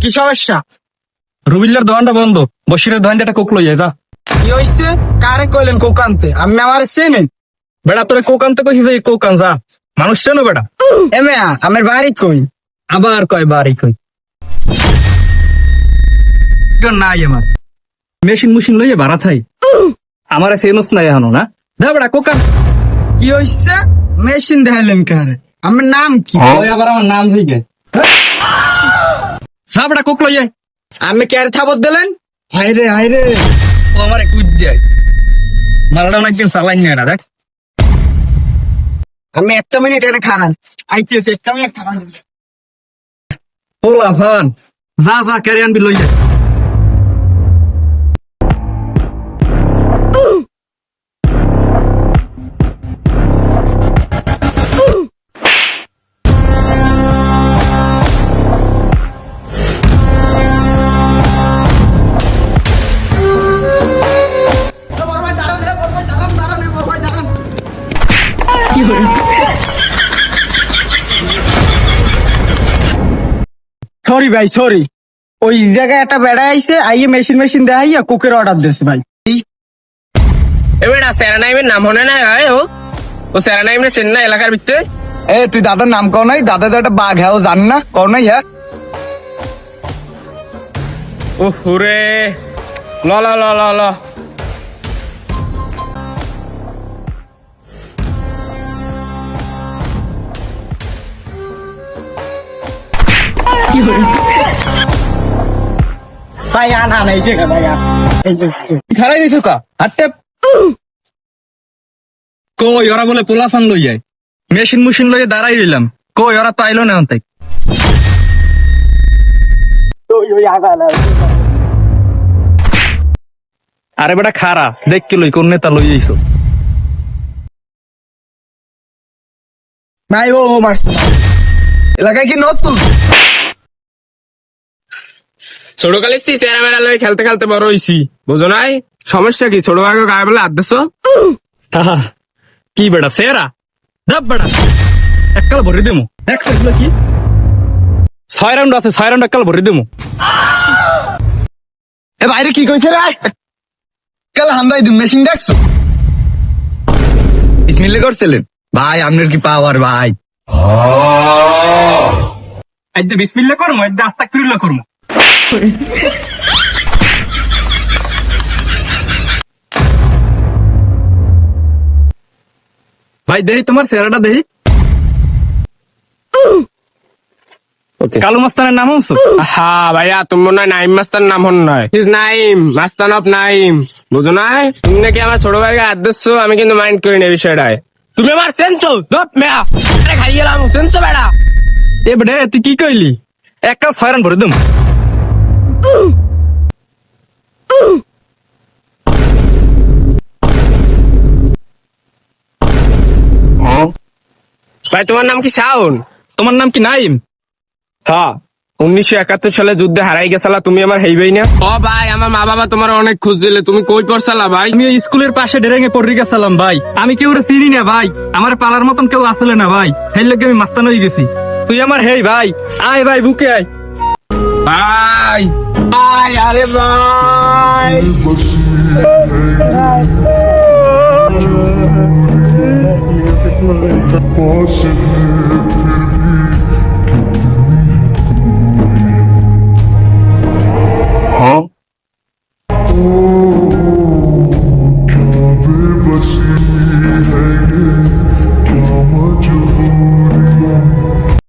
কি সমস্যা? রুবিল্লার দোকানটা বন্ধ, বসিরের দোকানটা কোক লইয়া যা। কি হয়েছে? কারে কইলেন কোক আনতে? আমি আমার চেনেন? বেড়া তোরে কোক আনতে কইছি যে কোক আন যা। মানুষ চেনো বেড়া? এমেয়া আমার বাড়ি কই? আবার কয় বাড়ি কই নাই আমার মেশিন মুশিন লইয়া ভাড়া থাই। আমার সেনস নাই এখনো না। যা বেড়া কোক আন। কি হয়েছে? মেশিন দেখাইলেন কারে? আমার নাম কি? ওই আবার আমার নাম হইগে। যা বেড়া কোক লইয়া। আমি কারে থাবত দিলেন? হাইরে হাইরে, ও আমারে কুইদ দেয়। মারাটা অনেকদিন চালাই না এরা দেখ। আমি একটা মিনিট এনে খারান আইতেছে, একটা মিনিট খারান। ওলা ফান যা যা ক্যারি আনবি লইয়া। সরি ভাই সরি, ওই জায়গায় একটা বেড়া আইছে, আইয়ে মেশিন মেশিন দেখাইয়া কোকের অর্ডার দিচ্ছে ভাই। এবার স্যারানাইমের নাম হনে না হয় ও স্যারানাইমের চেন্না এলাকার ভিতরে। এ তুই দাদার নাম কও নাই? দাদা তো একটা বাঘ, হ্যাঁ ও জান না, কও নাই? হ্যাঁ ও হুরে ল ল ল ল ল ভাই আনা নাই যে ভাই এই যে খারাই দিছো কা হাতে কই ওরা বলে পোলাফান লই যায়। মেশিন মুশিন লইয়া দাঁড়াই রইলাম, কই ওরা তো আইলো না অন্তাই। আরে বেটা খারা দেখ কি লই কোন নেতা লই যাইছো। ভাই ও মারছে এলাকায় কি নতুন? ছোট কালে চেরা মেরা লয়ে খেলতে খেলতে বড় হইছি, বুঝো নাই? সমস্যা কি? ছোট ভাগে গায়ে বলে আদেছো কি বেটা সেরা দাব বেটা এককাল ভরি দেমু। দেখছো এগুলো কি? 6 রাউন্ড আছে, 6 রাউন্ড এককাল ভরি দেমু। এ বাইরে কি কইছে রে? কাল হামদাই দিম মেশিন দেখছো? বিসমিল্লাহ করছিলেন ভাই, আপনার কি পাওয়ার ভাই। আইদে বিসমিল্লাহ করমু, আইদে আস্তাগফিরুল্লাহ করমু। ভাই দেহি তোমার চেহারাটা দেহি। কালু মাস্তানের নাম হচ্ছে? হ্যাঁ ভাইয়া, তুমি মনে হয় নাইম মাস্তার নাম হন নয়, নাইম মাস্তান অফ নাইম, বুঝো নাই? তুমি নাকি আমার ছোট ভাইকে আদেছো, আমি কিন্তু মাইন্ড করি না বিষয়টায়। তুমি আমার সেন্সো দপ মেয়া আরে খাই গেলাম সেন্সো বেড়া। এ বেটা তুই কি কইলি? এককাল 6 রাউন্ড ভরি দেমু। ভাই তোমার নাম কি শাওন? তোমার নাম কি নাইম? হ্যাঁ, 1971 সালে যুদ্ধে হারাই গেছালা তুমি, আমার হেইবেই না? ও ভাই, আমার মা বাবা তোমার অনেক খুঁজ দিলে, তুমি কই পড়ছালা ভাই? আমি ওই স্কুলের পাশে ডেরেঙ্গে পড়ে গেছিলাম ভাই। আমি কেউ চিনি না ভাই, আমার পালার মতন কেউ আসলে না ভাই, সেই লোক আমি মাস্তান হয়ে গেছি। তুই আমার হেই ভাই, আয় ভাই বুকে আয় ভাই ভাই, আরে ভাই Posso